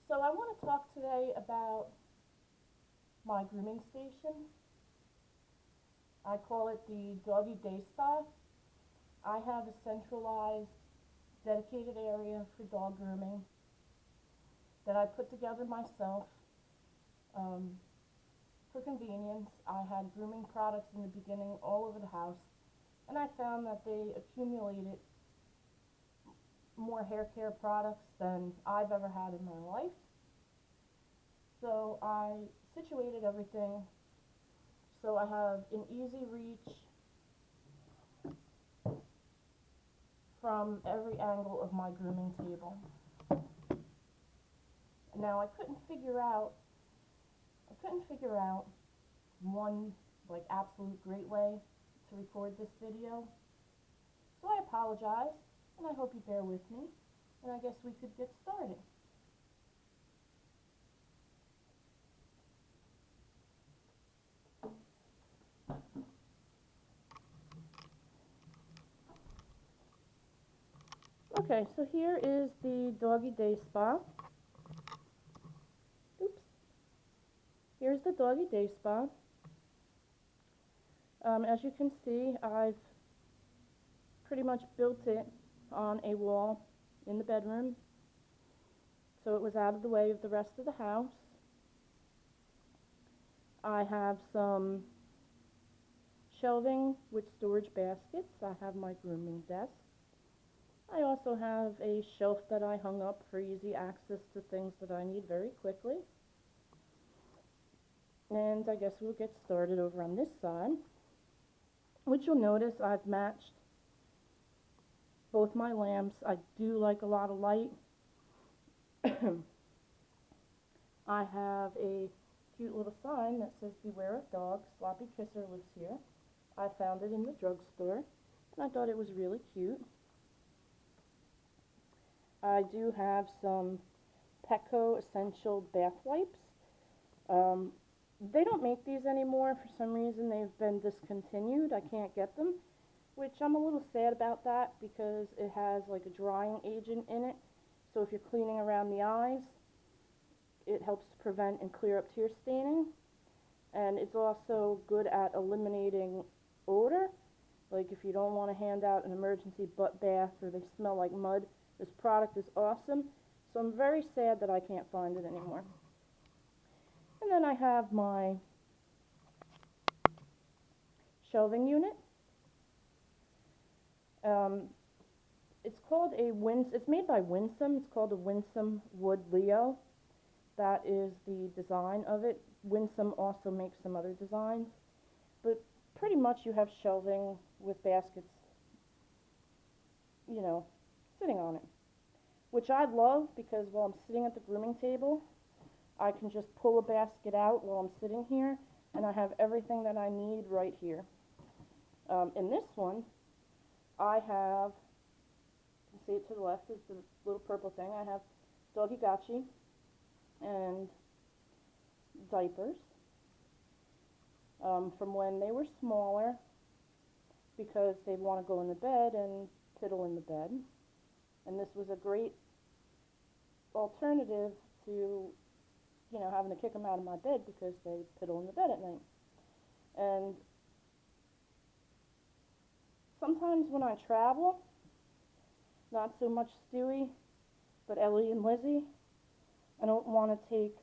So I want to talk today about my grooming station. I call it the Doggie Day Spa. I have a centralized, dedicated area for dog grooming that I put together myself. Um, for convenience, I had grooming products in the beginning all over the house, and I found that they accumulated more hair care products than I've ever had in my life. So I situated everything so I have an easy reach from every angle of my grooming table. Now I couldn't figure out one like absolute great way to record this video. So I apologize and I hope you bear with me, and I guess we could get started. Okay, so here is the Doggie Day Spa. Oops. Here's the Doggie Day Spa. As you can see, I've pretty much built it on a wall in the bedroom, so it was out of the way of the rest of the house. I have some shelving with storage baskets. I have my grooming desk. I also have a shelf that I hung up for easy access to things that I need very quickly. And I guess we'll get started over on this side, which you'll notice I've matched both my lamps. I do like a lot of light. I have a cute little sign that says "Beware of Dogs, Sloppy Kisser lives here." I found it in the drugstore, and I thought it was really cute. I do have some Petco Essential bath wipes. They don't make these anymore. For some reason, they've been discontinued. I can't get them, which I'm a little sad about that because it has like a drying agent in it. So if you're cleaning around the eyes, it helps to prevent and clear up tear staining. And it's also good at eliminating odor. Like if you don't want to hand out an emergency butt bath or they smell like mud, this product is awesome. So I'm very sad that I can't find it anymore. And then I have my shelving unit. It's made by Windsom. It's called a Windsom Wood Leo. That is the design of it. Windsom also makes some other designs. But pretty much you have shelving with baskets, sitting on it. Which I love because while I'm sitting at the grooming table, I can just pull a basket out while I'm sitting here, and I have everything that I need right here. In this one, I have, you can see it to the left is the little purple thing. I have Doggy Gotchi and diapers from when they were smaller because they'd want to go in the bed and piddle in the bed. And this was a great alternative to, having to kick them out of my bed because they piddle in the bed at night. And sometimes when I travel, not so much Stewie, but Ellie and Lizzie, I don't want to take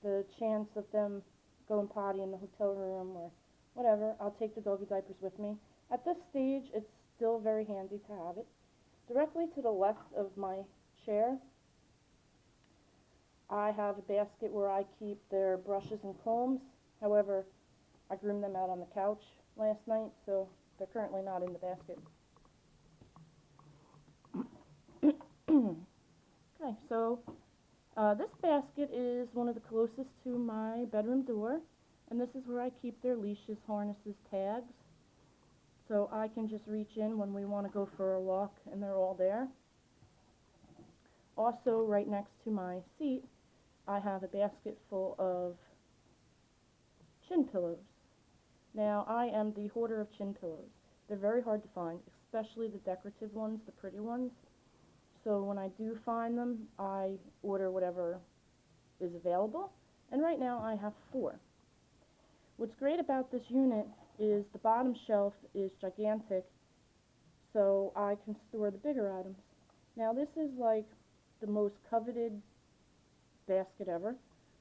the chance of them going potty in the hotel room or whatever. I'll take the doggy diapers with me. At this stage, it's still very handy to have it. Directly to the left of my chair, I have a basket where I keep their brushes and combs. However, I groomed them out on the couch last night, so they're currently not in the basket. Okay, so this basket is one of the closest to my bedroom door, and this is where I keep their leashes, harnesses, tags. So I can just reach in when we want to go for a walk, and they're all there. Also, right next to my seat, I have a basket full of chin pillows. Now, I am the hoarder of chin pillows. They're very hard to find, especially the decorative ones, the pretty ones. So when I do find them, I order whatever is available, and right now I have 4. What's great about this unit is the bottom shelf is gigantic, so I can store the bigger items. Now this is like the most coveted basket ever.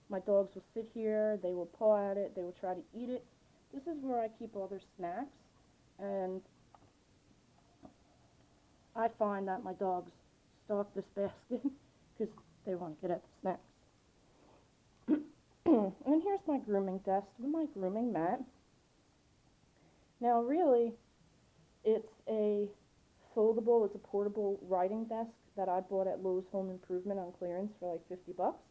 My dogs will sit here, they will paw at it, they will try to eat it. This is where I keep all their snacks, and I find that my dogs stalk this basket because they want to get at the snacks. And here's my grooming desk with my grooming mat. Now really, it's a foldable, it's a portable writing desk that I bought at Lowe's Home Improvement on clearance for like 50 bucks.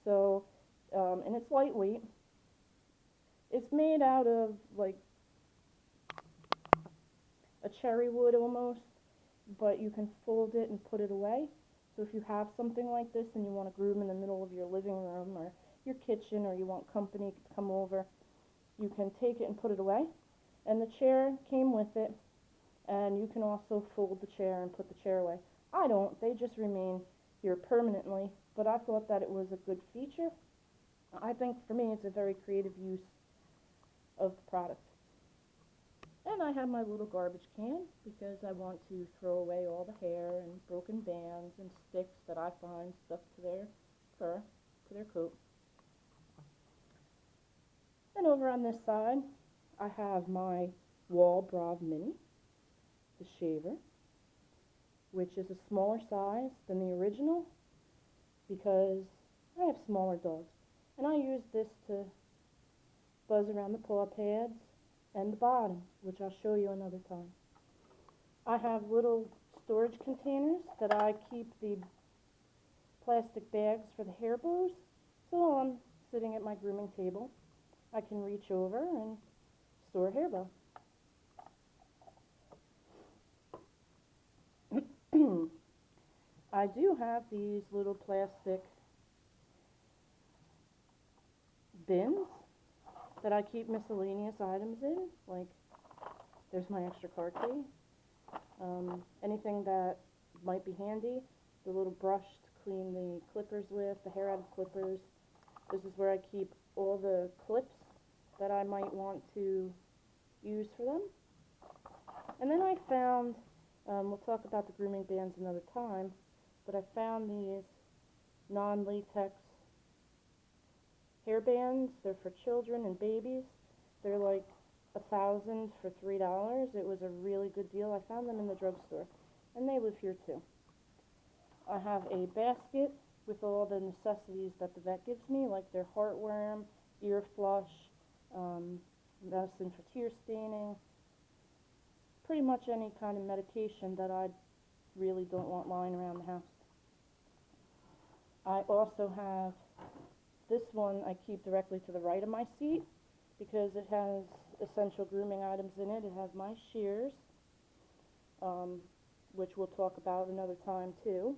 So, and it's lightweight. It's made out of like a cherry wood almost, but you can fold it and put it away. So if you have something like this and you want to groom in the middle of your living room or your kitchen, or you want company to come over, you can take it and put it away. And the chair came with it, and you can also fold the chair and put the chair away. I don't, they just remain here permanently, but I thought that it was a good feature. I think for me it's a very creative use of the product. And I have my little garbage can because I want to throw away all the hair and broken bands and sticks that I find stuck to their fur, to their coat. And over on this side, I have my Wall Brav Mini, the shaver, which is a smaller size than the original because I have smaller dogs. And I use this to buzz around the paw pads and the bottom, which I'll show you another time. I have little storage containers that I keep the plastic bags for the hair bows. So while I'm sitting at my grooming table, I can reach over and store a hair bow. I do have these little plastic bins that I keep miscellaneous items in, like there's my extra car key, anything that might be handy, the little brush to clean the clippers with, the hair out of clippers. This is where I keep all the clips that I might want to use for them. And then I found, we'll talk about the grooming bands another time, but I found these non-latex hair bands. They're for children and babies. They're like 1,000 for $3. It was a really good deal. I found them in the drugstore, and they live here too. I have a basket with all the necessities that the vet gives me, like their heartworm, ear flush, medicine for tear staining, pretty much any kind of medication that I really don't want lying around the house. I also have this one I keep directly to the right of my seat because it has essential grooming items in it. It has my shears, which we'll talk about another time too.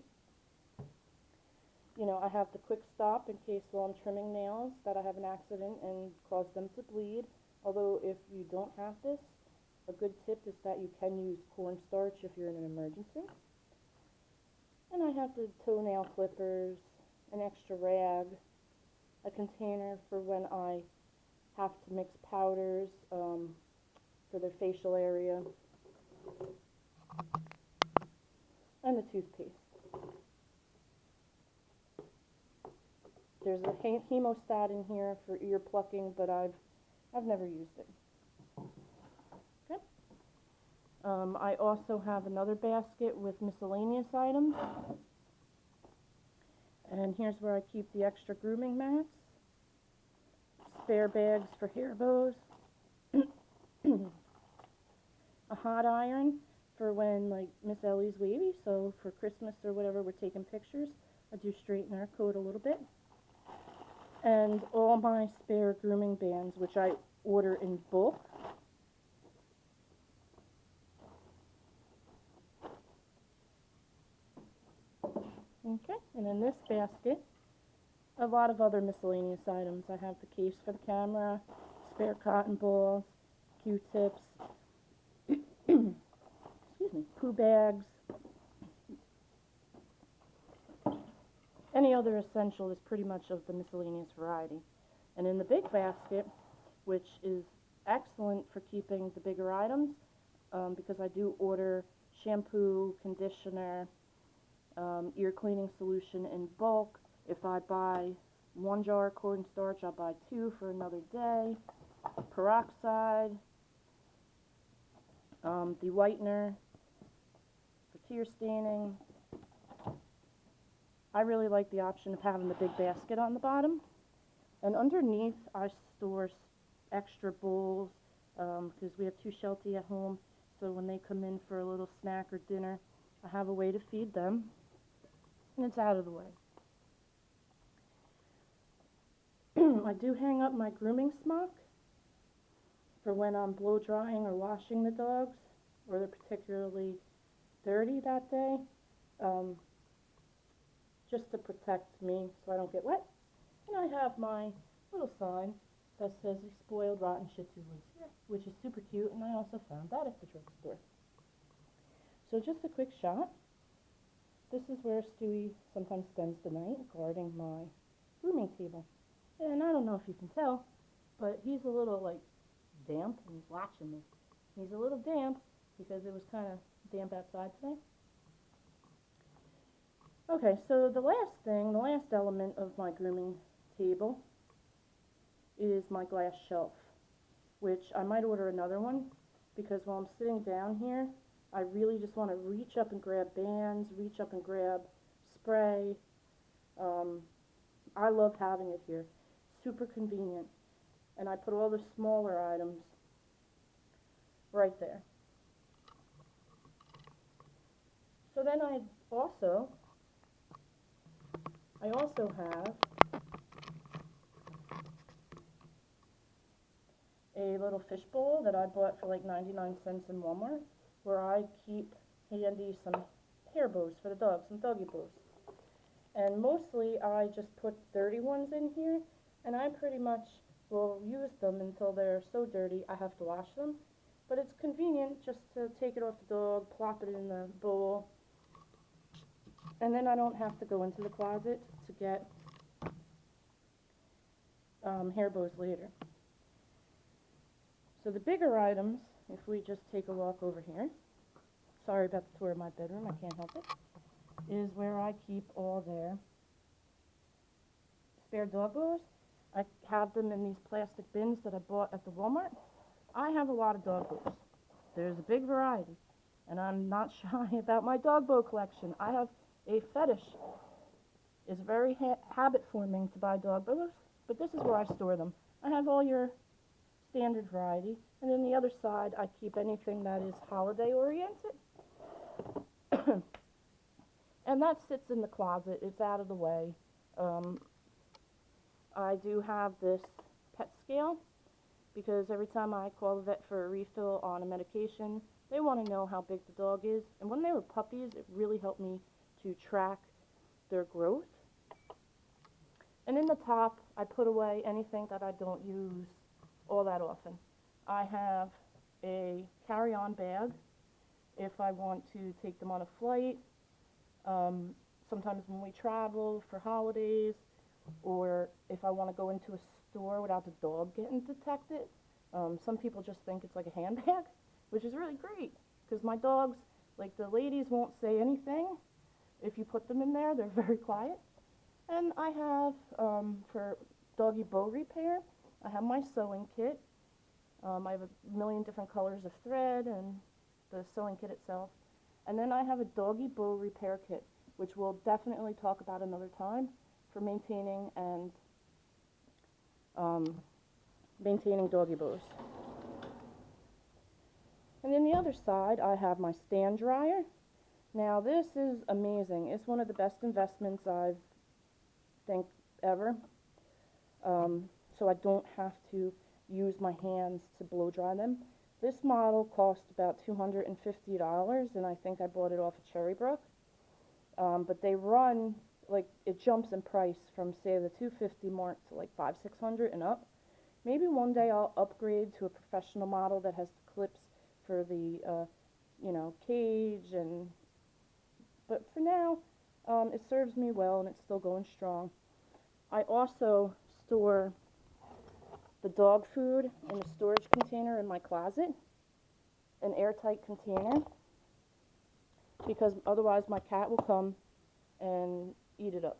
You know, I have the quick stop in case while I'm trimming nails that I have an accident and cause them to bleed. Although if you don't have this, a good tip is that you can use cornstarch if you're in an emergency. And I have the toenail clippers, an extra rag, a container for when I have to mix powders for their facial area, and the toothpaste. There's a hemostat in here for ear plucking, but I've never used it. Okay. I also have another basket with miscellaneous items. And here's where I keep the extra grooming mats, spare bags for hair bows, a hot iron for when like Miss Ellie's wavy, so for Christmas or whatever we're taking pictures, I do straighten her coat a little bit. And all my spare grooming bands, which I order in bulk. Okay, and in this basket, a lot of other miscellaneous items. I have the case for the camera, spare cotton balls, Q-tips, excuse me, poo bags, Any other essential is pretty much of the miscellaneous variety. And in the big basket, which is excellent for keeping the bigger items, because I do order shampoo, conditioner, ear cleaning solution in bulk. If I buy 1 jar of cornstarch, I'll buy 2 for another day. Peroxide, the whitener for tear staining. I really like the option of having the big basket on the bottom. And underneath, I store extra bowls, because we have 2 Sheltie at home. So when they come in for a little snack or dinner, I have a way to feed them. And it's out of the way. I do hang up my grooming smock for when I'm blow drying or washing the dogs, or they're particularly dirty that day, just to protect me so I don't get wet. And I have my little sign that says "A spoiled rotten Shih Tzu lives here," which is super cute, and I also found that at the drugstore. So just a quick shot. This is where Stewie sometimes spends the night, guarding my grooming table. And I don't know if you can tell, but he's a little damp, and he's watching me. He's a little damp because it was kind of damp outside today. Okay, so the last element of my grooming table is my glass shelf, which I might order another one, because while I'm sitting down here, I really just want to reach up and grab bands, reach up and grab spray. I love having it here. Super convenient. And I put all the smaller items right there. So then I also have a little fish bowl that I bought for like 99 cents in Walmart, where I keep handy some hair bows for the dogs, some doggy bows. And mostly I just put dirty ones in here, and I pretty much will use them until they're so dirty I have to wash them. But it's convenient just to take it off the dog, plop it in the bowl, and then I don't have to go into the closet to get hair bows later. So the bigger items, if we just take a walk over here, sorry about the tour of my bedroom, I can't help it, is where I keep all their spare dog bows. I have them in these plastic bins that I bought at the Walmart. I have a lot of dog bows. There's a big variety, and I'm not shy about my dog bow collection. I have a fetish. It's very habit forming to buy dog bows, but this is where I store them. I have all your standard variety, and then the other side I keep anything that is holiday oriented. And that sits in the closet. It's out of the way. I do have this pet scale, because every time I call the vet for a refill on a medication, they want to know how big the dog is. And when they were puppies, it really helped me to track their growth. And in the top, I put away anything that I don't use all that often. I have a carry-on bag if I want to take them on a flight. Sometimes when we travel for holidays, or if I want to go into a store without the dog getting detected. Some people just think it's like a handbag, which is really great, because my dogs, like the ladies, won't say anything. If you put them in there, they're very quiet. And I have, for doggy bow repair, I have my sewing kit. I have a million different colors of thread and the sewing kit itself. And then I have a doggy bow repair kit, which we'll definitely talk about another time, for maintaining and maintaining doggy bows. And then the other side, I have my stand dryer. Now this is amazing. It's one of the best investments I've think ever. So I don't have to use my hands to blow dry them. This model cost about $250, and I think I bought it off of Cherrybrook. But they run, like, it jumps in price from, say, the $250 mark to like $500-600 and up. Maybe one day I'll upgrade to a professional model that has the clips for the, cage, but for now, It serves me well and it's still going strong. I also store the dog food in a storage container in my closet, an airtight container, because otherwise my cat will come and eat it up.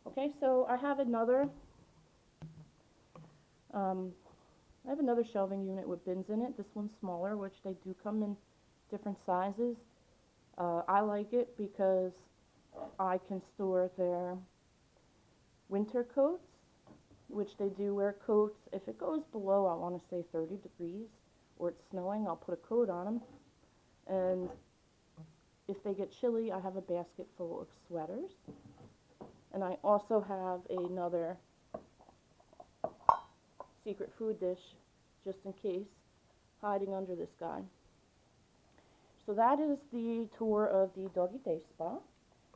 Okay, so I have another shelving unit with bins in it. This one's smaller, which they do come in different sizes. I like it because I can store their winter coats, which they do wear coats. If it goes below, I want to say 30 degrees, or it's snowing, I'll put a coat on them. And if they get chilly, I have a basket full of sweaters. And I also have another secret food dish, just in case, hiding under this guy. So that is the tour of the Doggie Day Spa,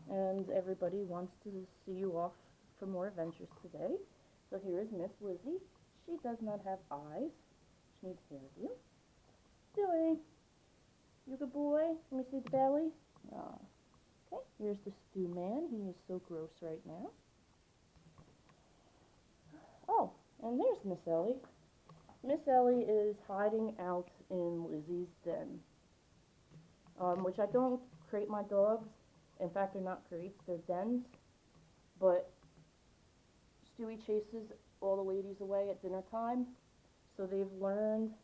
and everybody wants to see you off for more adventures today. So here is Miss Lizzie. She does not have eyes. She needs hairdo. Dewey, you good boy? Let me see the belly. Oh. Okay, here's the stew man. He is so gross right now. Oh, and there's Miss Ellie. Miss Ellie is hiding out in Lizzie's den, which I don't crate my dogs. In fact, they're not crates, they're dens. But Stewie chases all the ladies away at dinner time, so they've learned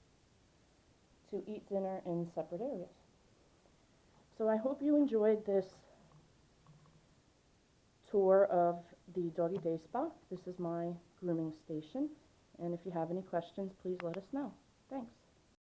to eat dinner in separate areas. So I hope you enjoyed this tour of the Doggie Day Spa. This is my grooming station, and if you have any questions, please let us know. Thanks.